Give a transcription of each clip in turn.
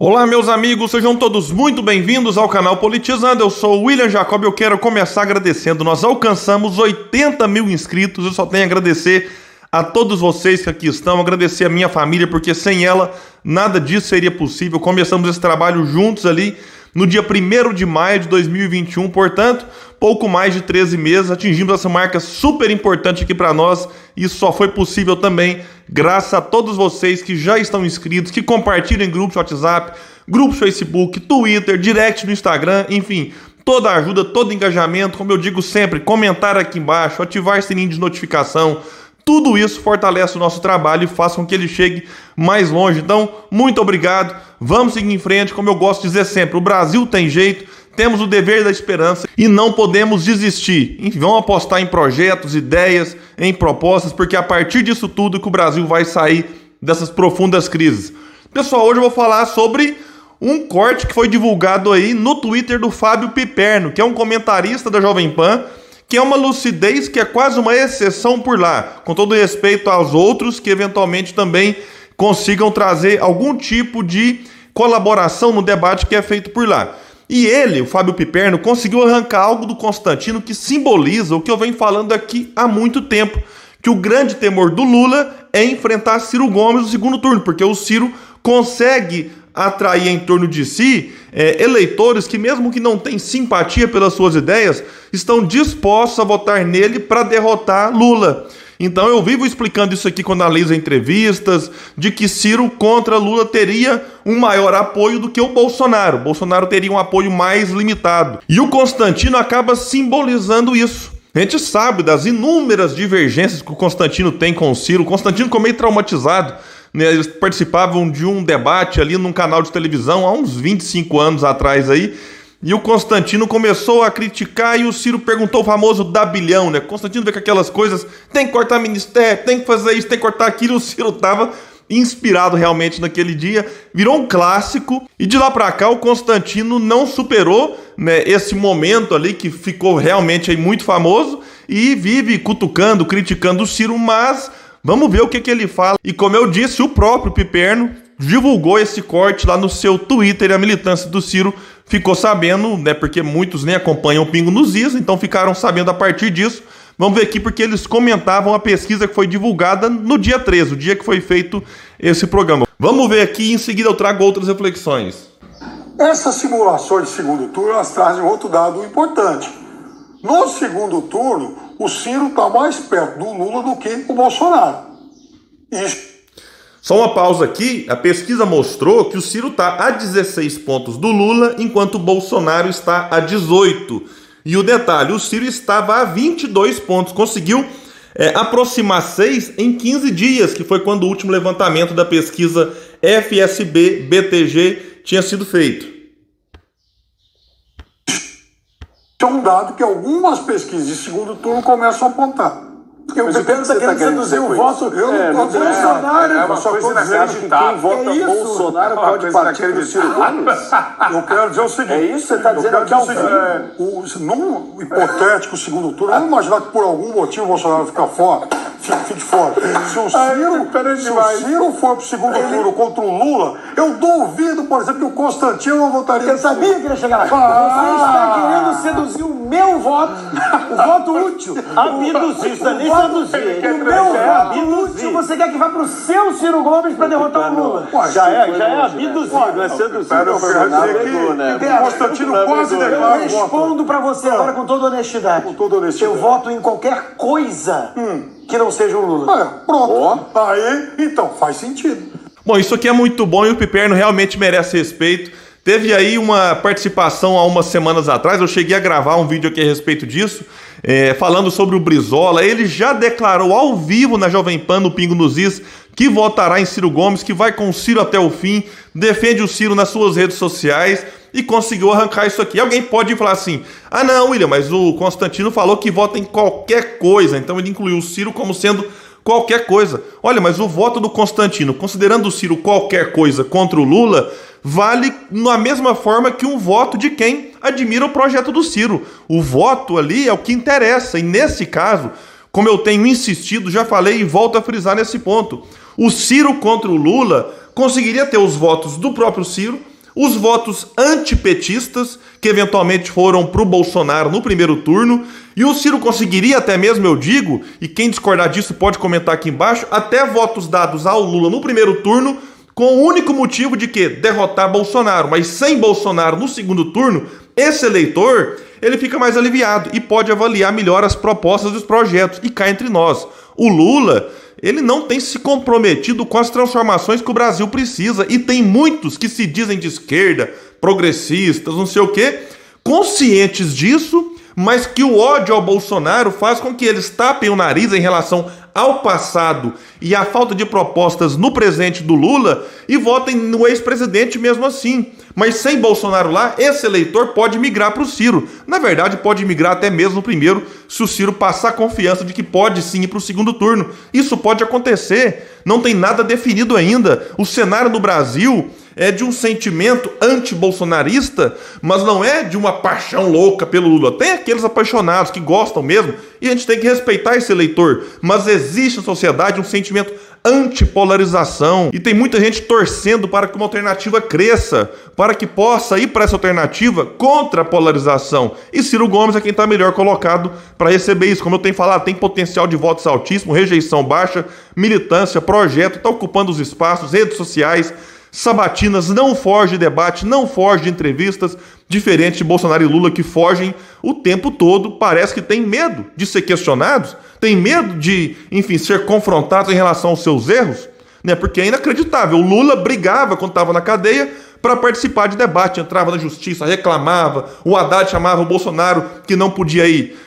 Olá, meus amigos, sejam todos muito bem-vindos ao canal Politizando. Eu sou o William Jacob e eu quero começar agradecendo. Nós alcançamos 80 mil inscritos. Eu só tenho a agradecer a todos vocês que aqui estão, agradecer a minha família, porque sem ela nada disso seria possível. Começamos esse trabalho juntos ali no dia 1º de maio de 2021, portanto, pouco mais de 13 meses, atingimos essa marca super importante aqui para nós. Isso só foi possível também graças a todos vocês que já estão inscritos, que compartilham em grupos de WhatsApp, grupos Facebook, Twitter, direct no Instagram, enfim, toda ajuda, todo engajamento, como eu digo sempre, comentar aqui embaixo, ativar o sininho de notificação, tudo isso fortalece o nosso trabalho e faz com que ele chegue mais longe. Então, muito obrigado, vamos seguir em frente, como eu gosto de dizer sempre, o Brasil tem jeito, temos o dever da esperança e não podemos desistir. Enfim, vamos apostar em projetos, ideias, em propostas, porque a partir disso tudo que o Brasil vai sair dessas profundas crises. Pessoal, hoje eu vou falar sobre um corte que foi divulgado aí no Twitter do Fábio Piperno, que é um comentarista da Jovem Pan, que é uma lucidez que é quase uma exceção por lá, com todo respeito aos outros que eventualmente também consigam trazer algum tipo de colaboração no debate que é feito por lá. E ele, o Fábio Piperno, conseguiu arrancar algo do Constantino que simboliza o que eu venho falando aqui há muito tempo, que o grande temor do Lula é enfrentar Ciro Gomes no segundo turno, porque o Ciro consegue atrair em torno de si eleitores que, mesmo que não tenham simpatia pelas suas ideias, estão dispostos a votar nele para derrotar Lula. Então eu vivo explicando isso aqui quando analiso entrevistas, de que Ciro contra Lula teria um maior apoio do que o Bolsonaro. O Bolsonaro teria um apoio mais limitado. E o Constantino acaba simbolizando isso. A gente sabe das inúmeras divergências que o Constantino tem com o Ciro. O Constantino ficou meio traumatizado, né? Eles participavam de um debate ali num canal de televisão há uns 25 anos atrás aí. E o Constantino começou a criticar e o Ciro perguntou o famoso dabilhão, né? Constantino vê com aquelas coisas, tem que cortar ministério, tem que fazer isso, tem que cortar aquilo. O Ciro estava inspirado realmente naquele dia, virou um clássico. E de lá para cá o Constantino não superou, né, esse momento ali que ficou realmente aí muito famoso e vive cutucando, criticando o Ciro, mas vamos ver o que ele fala. E como eu disse, o próprio Piperno divulgou esse corte lá no seu Twitter e a militância do Ciro ficou sabendo, né, porque muitos nem acompanham o Pingo nos Is, então ficaram sabendo a partir disso. Vamos ver aqui porque eles comentavam a pesquisa que foi divulgada no dia 13, o dia que foi feito esse programa. Vamos ver aqui e em seguida eu trago outras reflexões. Essas simulações de segundo turno, elas trazem outro dado importante. No segundo turno, o Ciro está mais perto do Lula do que o Bolsonaro. Isso. Só uma pausa aqui, a pesquisa mostrou que o Ciro está a 16 pontos do Lula, enquanto o Bolsonaro está a 18. E o detalhe, o Ciro estava a 22 pontos, conseguiu aproximar 6 em 15 dias, que foi quando o último levantamento da pesquisa FSB-BTG tinha sido feito. É um dado que algumas pesquisas de segundo turno começam a apontar. Porque o Piperno está querendo seduzir o voto. Eu não estou Bolsonaro. É uma coisa inacreditável. Quem vota Bolsonaro pode partir do Ciro Gomes? Eu quero dizer o seguinte. É isso que você está dizendo aqui ao vivo? Num hipotético segundo turno, vamos imaginar que por algum motivo o Bolsonaro fica fora. Fique fora. Se o Ciro for pro segundo turno contra o Lula, eu duvido, por exemplo, que o Constantino não votaria. Eu sabia que ele ia chegar lá. Você está querendo seduzir o meu voto, o voto útil. Abduzir, isso nem seduzir. O meu voto útil, você quer que vá pro seu Ciro Gomes para derrotar o Lula. Já é abduzir, não é seduzir. O Constantino quase declara. Eu respondo para você agora com toda honestidade. Com toda honestidade. Eu voto em qualquer coisa que não seja o Lula. Pronto. Aí, então, faz sentido. Bom, isso aqui é muito bom e o Piperno realmente merece respeito. Teve aí uma participação há umas semanas atrás, eu cheguei a gravar um vídeo aqui a respeito disso, falando sobre o Brizola. Ele já declarou ao vivo na Jovem Pan, no Pingo nos Is, que votará em Ciro Gomes, que vai com o Ciro até o fim, defende o Ciro nas suas redes sociais e conseguiu arrancar isso aqui. Alguém pode falar assim, ah não, William, mas o Constantino falou que vota em qualquer coisa, então ele incluiu o Ciro como sendo qualquer coisa. Olha, mas o voto do Constantino, considerando o Ciro qualquer coisa contra o Lula, vale na mesma forma que um voto de quem admira o projeto do Ciro. O voto ali é o que interessa, e nesse caso, como eu tenho insistido, já falei e volto a frisar nesse ponto, o Ciro contra o Lula conseguiria ter os votos do próprio Ciro, os votos antipetistas, que eventualmente foram para o Bolsonaro no primeiro turno, e o Ciro conseguiria até mesmo, eu digo, e quem discordar disso pode comentar aqui embaixo, até votos dados ao Lula no primeiro turno, com o único motivo de que derrotar Bolsonaro, mas sem Bolsonaro no segundo turno, esse eleitor, ele fica mais aliviado e pode avaliar melhor as propostas dos projetos. E cá entre nós, o Lula, ele não tem se comprometido com as transformações que o Brasil precisa, e tem muitos que se dizem de esquerda, progressistas, não sei o quê, conscientes disso, mas que o ódio ao Bolsonaro faz com que eles tapem o nariz em relação ao passado e à falta de propostas no presente do Lula e votem no ex-presidente mesmo assim. Mas sem Bolsonaro lá, esse eleitor pode migrar para o Ciro. Na verdade, pode migrar até mesmo no primeiro, se o Ciro passar confiança de que pode sim ir para o segundo turno. Isso pode acontecer, não tem nada definido ainda. O cenário no Brasil é de um sentimento anti-bolsonarista, mas não é de uma paixão louca pelo Lula. Tem aqueles apaixonados que gostam mesmo, e a gente tem que respeitar esse eleitor. Mas existe na sociedade um sentimento antipolarização, e tem muita gente torcendo para que uma alternativa cresça, para que possa ir para essa alternativa contra a polarização. E Ciro Gomes é quem está melhor colocado para receber isso. Como eu tenho falado, tem potencial de votos altíssimo, rejeição baixa, militância, projeto, está ocupando os espaços, redes sociais, sabatinas, não foge de debate, não foge de entrevistas, diferente de Bolsonaro e Lula, que fogem o tempo todo, parece que tem medo de ser questionados, tem medo de, enfim, ser confrontados em relação aos seus erros, né? Porque é inacreditável. O Lula brigava quando estava na cadeia para participar de debate, entrava na justiça, reclamava, o Haddad chamava o Bolsonaro que não podia ir,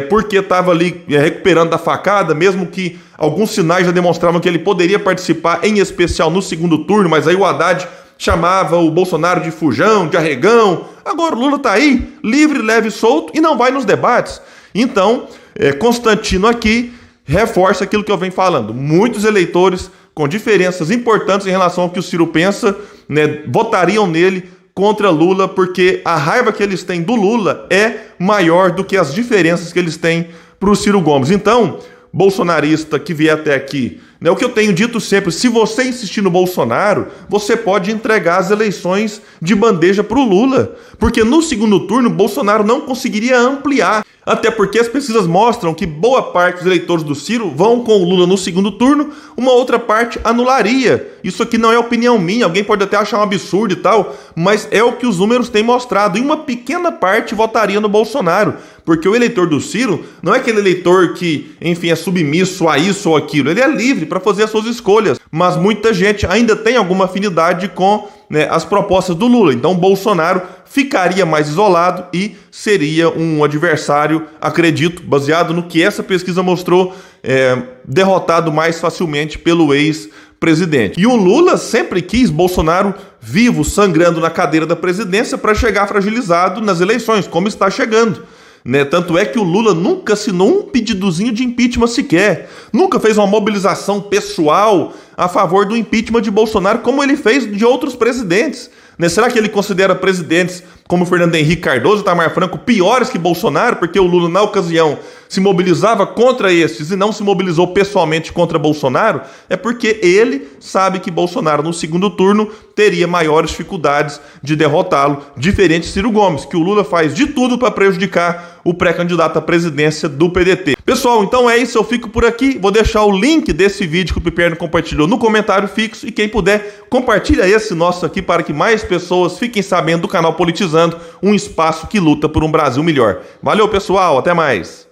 porque estava ali recuperando da facada, mesmo que alguns sinais já demonstravam que ele poderia participar, em especial no segundo turno, mas aí o Haddad chamava o Bolsonaro de fujão, de arregão. Agora o Lula está aí, livre, leve e solto, e não vai nos debates. Então, Constantino aqui reforça aquilo que eu venho falando. Muitos eleitores com diferenças importantes em relação ao que o Ciro pensa, né, votariam nele contra Lula, porque a raiva que eles têm do Lula é maior do que as diferenças que eles têm para o Ciro Gomes. Então, bolsonarista que vier até aqui, né, o que eu tenho dito sempre, se você insistir no Bolsonaro, você pode entregar as eleições de bandeja para o Lula, porque no segundo turno Bolsonaro não conseguiria ampliar, até porque as pesquisas mostram que boa parte dos eleitores do Ciro vão com o Lula no segundo turno, uma outra parte anularia. Isso aqui não é opinião minha, alguém pode até achar um absurdo e tal, mas é o que os números têm mostrado, e uma pequena parte votaria no Bolsonaro, porque o eleitor do Ciro não é aquele eleitor que, enfim, é submisso a isso ou aquilo, ele é livre para fazer as suas escolhas, mas muita gente ainda tem alguma afinidade com, né, as propostas do Lula. Então Bolsonaro ficaria mais isolado e seria um adversário, acredito, baseado no que essa pesquisa mostrou, derrotado mais facilmente pelo ex-presidente. E o Lula sempre quis Bolsonaro vivo, sangrando na cadeira da presidência para chegar fragilizado nas eleições, como está chegando. Né? Tanto é que o Lula nunca assinou um pedidozinho de impeachment sequer, nunca fez uma mobilização pessoal a favor do impeachment de Bolsonaro, como ele fez de outros presidentes. Né? Será que ele considera presidentes como Fernando Henrique Cardoso e Itamar Franco piores que Bolsonaro, porque o Lula, na ocasião, se mobilizava contra esses e não se mobilizou pessoalmente contra Bolsonaro? É porque ele sabe que Bolsonaro, no segundo turno, teria maiores dificuldades de derrotá-lo, diferente de Ciro Gomes, que o Lula faz de tudo para prejudicar o pré-candidato à presidência do PDT. Pessoal, então é isso, eu fico por aqui, vou deixar o link desse vídeo que o Piperno compartilhou no comentário fixo, e quem puder, compartilha esse nosso aqui para que mais pessoas fiquem sabendo do canal Politizando, um espaço que luta por um Brasil melhor. Valeu, pessoal, até mais!